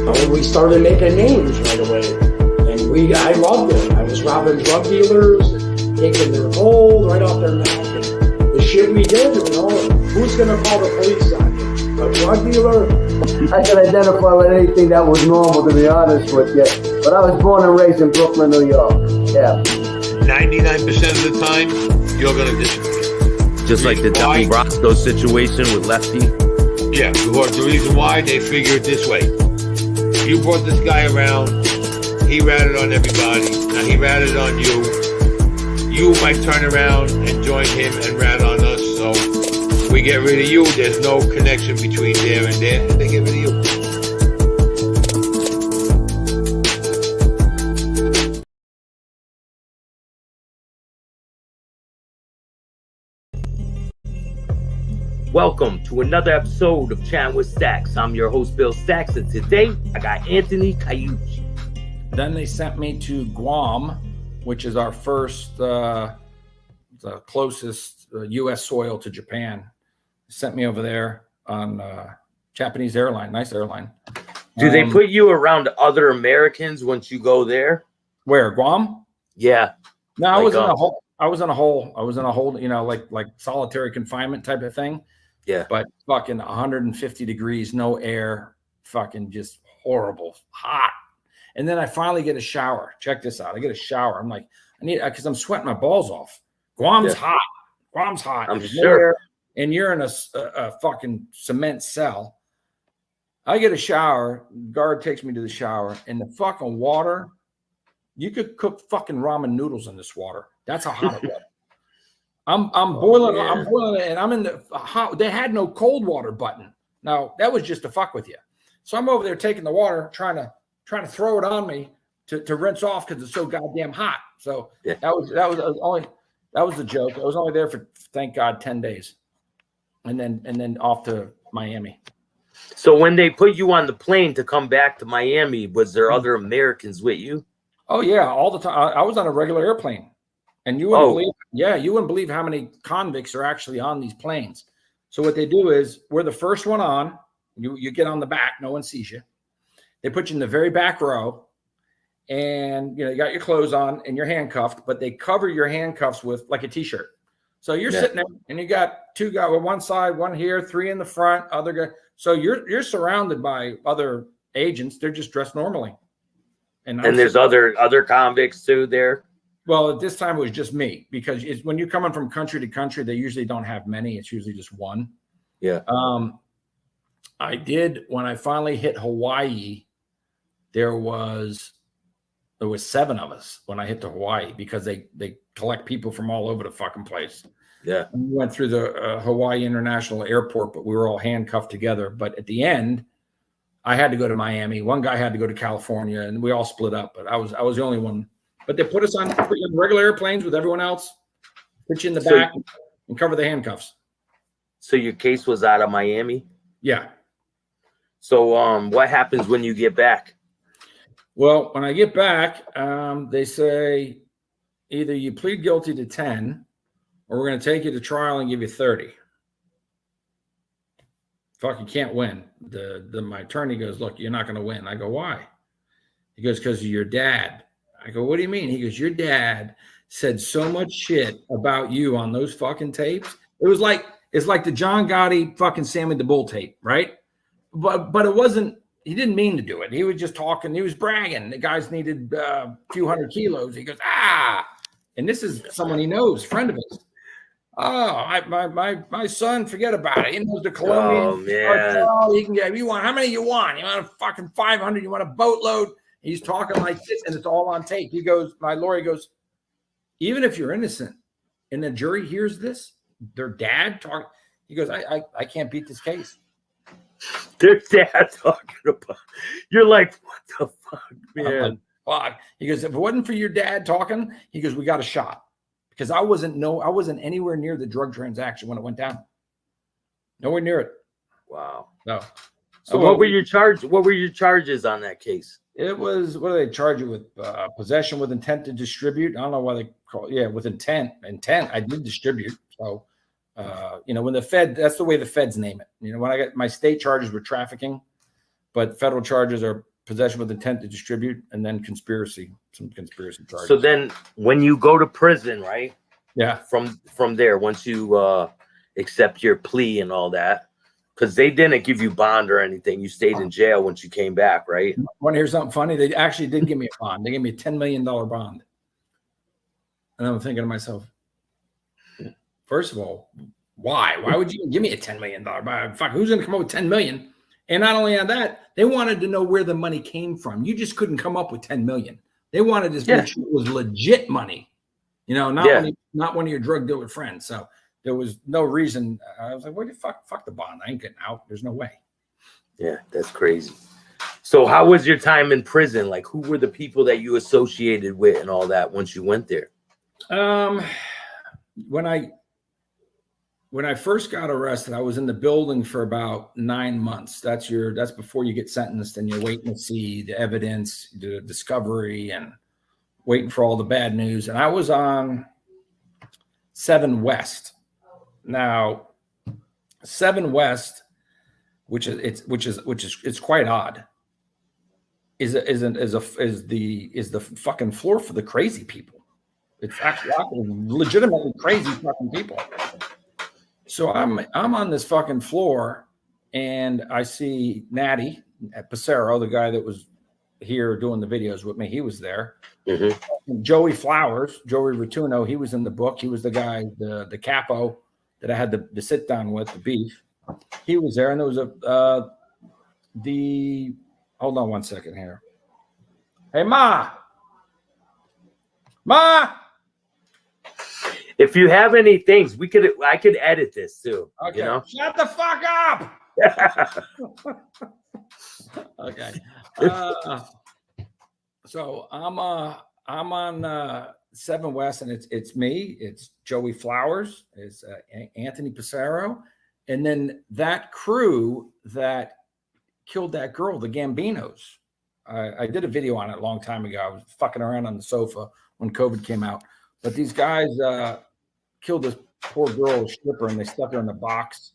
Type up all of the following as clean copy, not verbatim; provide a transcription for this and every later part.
And we started making names right away. And I loved it. I was robbing drug dealers, taking their gold right off their neck. And the shit we did, who's going to call the police on you? A drug dealer? I can identify with anything that was normal, to be honest with you. But I was born and raised in Brooklyn, New York. Yeah. 99% of the time, you're going to disappear. Just like the Double Roscoe situation with Lefty? Yeah, because the reason why, they figure it this way. You brought this guy around, he ratted on everybody, now he ratted on you. You might turn around and join him and rat on us, so we get rid of you, there's no connection between there and there, and they get rid of you. Welcome to another episode of Chattin with Staxx. I'm your host, Bill Staxx, and today I got Anthony Caucci. Then they sent me to Guam, which is our first, the closest U.S. soil to Japan. Sent me over there on Japanese airline, nice airline. Do they put you around other Americans once you go there? Where, Guam? Yeah. No, I was in a hole. I was in a hole, you know, like solitary confinement type of thing. Yeah. But fucking 150 degrees, no air, fucking just horrible, hot. And then I finally get a shower. Check this out. I get a shower. I'm like, I need, because I'm sweating my balls off. Guam's hot. Guam's hot. I'm sure. And you're in a fucking cement cell. I get a shower. Guard takes me to the shower, and the fucking water, you could cook fucking ramen noodles in this water. That's how hot it was. I'm boiling. Man. I'm boiling it, and I'm in the hot. They had no cold water button. Now that was just to fuck with you. So I'm over there taking the water, trying to throw it on me to rinse off because it's so goddamn hot. So that was the joke. I was only there for, thank God, 10 days, and then off to Miami. So when they put you on the plane to come back to Miami, was there other Americans with you? Oh yeah, all the time. I was on a regular airplane. And you wouldn't believe how many convicts are actually on these planes. So what they do is, we're the first one on. You get on the back, no one sees you. They put you in the very back row, and you got your clothes on and you're handcuffed, but they cover your handcuffs with like a t-shirt. So you're sitting there, and you got two guys with one side, one here, three in the front, other guy. So you're surrounded by other agents. They're just dressed normally. And there's other convicts too there. Well, at this time, it was just me, because when you're coming from country to country, they usually don't have many. It's usually just one. Yeah. I did, when I finally hit Hawaii, there was 7 of us when I hit to Hawaii, because they collect people from all over the fucking place. Yeah. And we went through the Hawaii International Airport, but we were all handcuffed together. But at the end, I had to go to Miami. One guy had to go to California, and we all split up. But I was the only one. But they put you on regular airplanes with everyone else, put you in the back, and cover the handcuffs. So your case was out of Miami? Yeah. So what happens when you get back? Well, when I get back, they say either you plead guilty to 10, or we're going to take you to trial and give you 30. Fuck, you can't win. My attorney goes, look, you're not going to win. I go, why? He goes, because of your dad. I go, what do you mean? He goes, your dad said so much shit about you on those fucking tapes. It's like the John Gotti fucking Sammy the Bull tape, right? But it wasn't, he didn't mean to do it. He was just talking, he was bragging. The guys needed a few hundred kilos. He goes, and this is someone he knows, friend of his. Oh, my son, forget about it. He knows the Colombian. Oh, man. Oh, he can get, how many you want? You want a fucking 500? You want a boatload? He's talking like this, and it's all on tape. He goes, my lawyer goes, even if you're innocent and the jury hears this, their dad talking, he goes, I can't beat this case. Their dad talking about, you're like, what the fuck, man? Like, fuck. He goes, if it wasn't for your dad talking, he goes, we got a shot. Because I wasn't anywhere near the drug transaction when it went down. Nowhere near it. Wow. No. So what were your charges on that case? It was, what do they charge you with? Possession with intent to distribute. I don't know why they call it. Yeah, with intent. I did distribute. So, when the Fed, that's the way the feds name it. When I got my state charges were trafficking, but federal charges are possession with intent to distribute, and then conspiracy, some conspiracy charges. So then when you go to prison, right? Yeah. From there, once you accept your plea and all that, because they didn't give you bond or anything. You stayed in jail once you came back, right? Want to hear something funny? They actually did give me a bond. They gave me a $10 million bond. And I'm thinking to myself, first of all, why? Why would you give me a $10 million bond? Fuck, who's going to come up with $10 million? And not only on that, they wanted to know where the money came from. You just couldn't come up with $10 million. They wanted to make sure it was legit money. You know, not one of your drug dealer friends. So there was no reason. I was like, what the fuck the bond? I ain't getting out. There's no way. Yeah, that's crazy. So how was your time in prison? Like, who were the people that you associated with and all that once you went there? When I first got arrested, I was in the building for about 9 months. That's before you get sentenced, and you're waiting to see the evidence, the discovery, and waiting for all the bad news. And I was on 7 West. Now, 7 West, which is quite odd, is the fucking floor for the crazy people. It's actually legitimately crazy fucking people. So I'm on this fucking floor, and I see Natty at Passero, the guy that was here doing the videos with me. He was there. Mm-hmm. Joey Flowers, Joey Rotuno, he was in the book. He was the guy, the capo that I had the sit down with, the beef. He was there, and there was hold on one second here. Hey, Ma. If you have any things, I could edit this too. Okay. You know? Shut the fuck up. Okay. So I'm on 7 West, and it's me, it's Joey Flowers, it's Anthony Passero, and then that crew that killed that girl, the Gambinos. I did a video on it a long time ago. I was fucking around on the sofa when COVID came out, but these guys killed this poor girl, a stripper, and they stuck her in the box.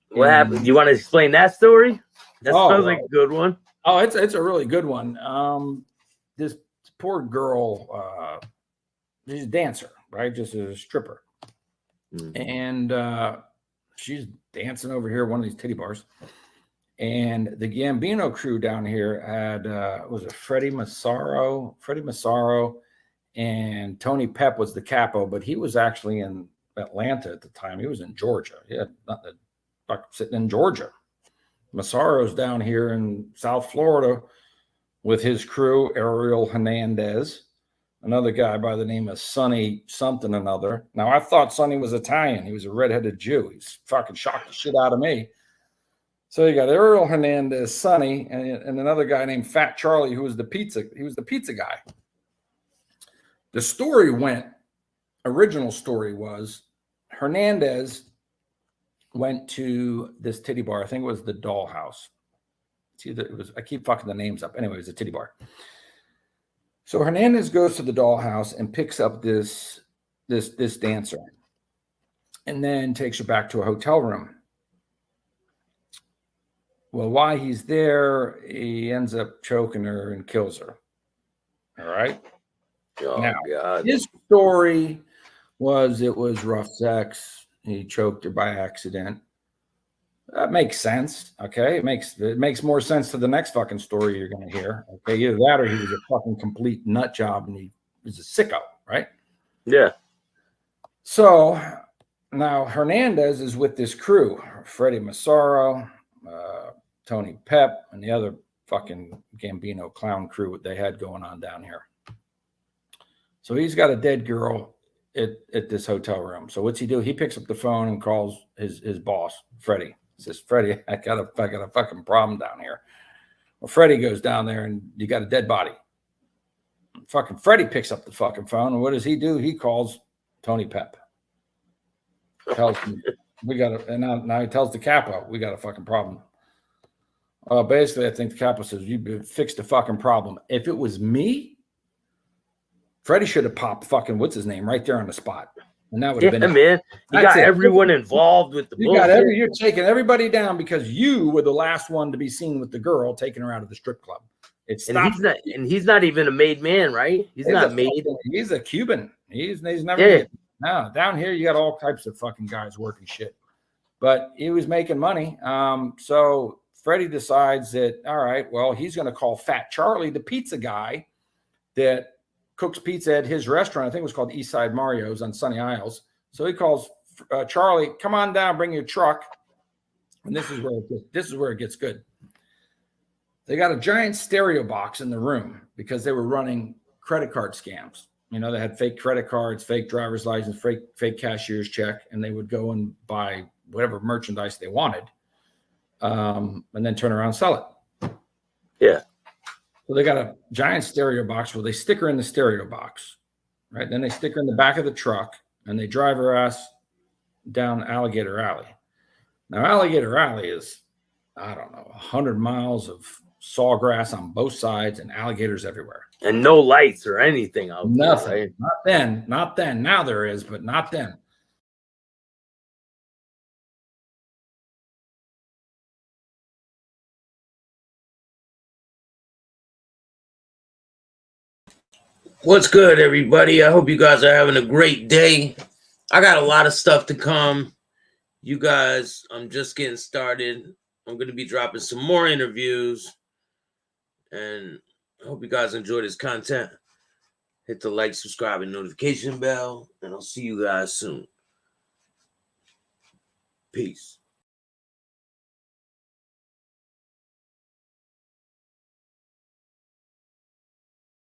What happened? You want to explain that story? That sounds like a good one. Oh, it's a really good one. This poor girl, she's a dancer, right? Just a stripper. Mm-hmm. And she's dancing over here at one of these titty bars. And the Gambino crew down here had, was it Freddie Massaro, and Tony Pep was the capo, but he was actually in Atlanta at the time. He was in Georgia. He had nothing sitting in Georgia. Massaro's down here in South Florida with his crew, Ariel Hernandez, another guy by the name of Sonny something another. Now, I thought Sonny was Italian. He was a redheaded Jew. He's fucking shocked the shit out of me. So you got Ariel Hernandez, Sonny, and another guy named Fat Charlie, who was the pizza. He was the pizza guy. The story original story was Hernandez went to this titty bar. I think it was the Dollhouse. I keep fucking the names up. Anyway, it was a titty bar. So Hernandez goes to the Dollhouse and picks up this dancer, and then takes her back to a hotel room. Well, while he's there, he ends up choking her and kills her. All right. Oh, now, God. His story was it was rough sex. He choked her by accident. That makes sense. Okay. It makes more sense to the next fucking story you're going to hear. Okay. Either that or he was a fucking complete nut job and he was a sicko, right? Yeah. So now Hernandez is with this crew, Freddie Massaro, Tony Pep, and the other fucking Gambino clown crew they had going on down here. So he's got a dead girl at this hotel room. So what's he do? He picks up the phone and calls his boss, Freddie. He says, Freddie, I got a fucking problem down here. Well, Freddie goes down there and you got a dead body. Fucking Freddie picks up the fucking phone, and what does he do? He calls Tony Pep. Tells him, and now he tells the capo, we got a fucking problem. Basically, I think the capo says, you fixed the fucking problem. If it was me, Freddie should have popped fucking what's his name right there on the spot, and that would have been man. You got everyone involved with the bullshit. You're taking everybody down because you were the last one to be seen with the girl taking her out of the strip club. It And stopped. he's not even a made man, right? He's not made. He's a Cuban. He's never. Yeah. No, down here you got all types of fucking guys working shit. But he was making money. So Freddie decides that, all right, well, he's going to call Fat Charlie, the pizza guy that cooks pizza at his restaurant. I think it was called Eastside Mario's on Sunny Isles. So he calls Charlie, come on down, bring your truck. And this is where it gets good. They got a giant stereo box in the room because they were running credit card scams. You know, they had fake credit cards, fake driver's license, fake cashier's check, and they would go and buy whatever merchandise they wanted, and then turn around and sell it. Yeah. So they got a giant stereo box where they stick her in the stereo box, right? Then they stick her in the back of the truck, and they drive her ass down Alligator Alley. Now, Alligator Alley is, I don't know, 100 miles of sawgrass on both sides and alligators everywhere. And no lights or anything out there. Nothing. Right? Not then. Now there is, but not then. What's good, everybody? I hope you guys are having a great day. I got a lot of stuff to come. You guys, I'm just getting started. I'm going to be dropping some more interviews. And I hope you guys enjoy this content. Hit the like, subscribe, and notification bell. And I'll see you guys soon. Peace.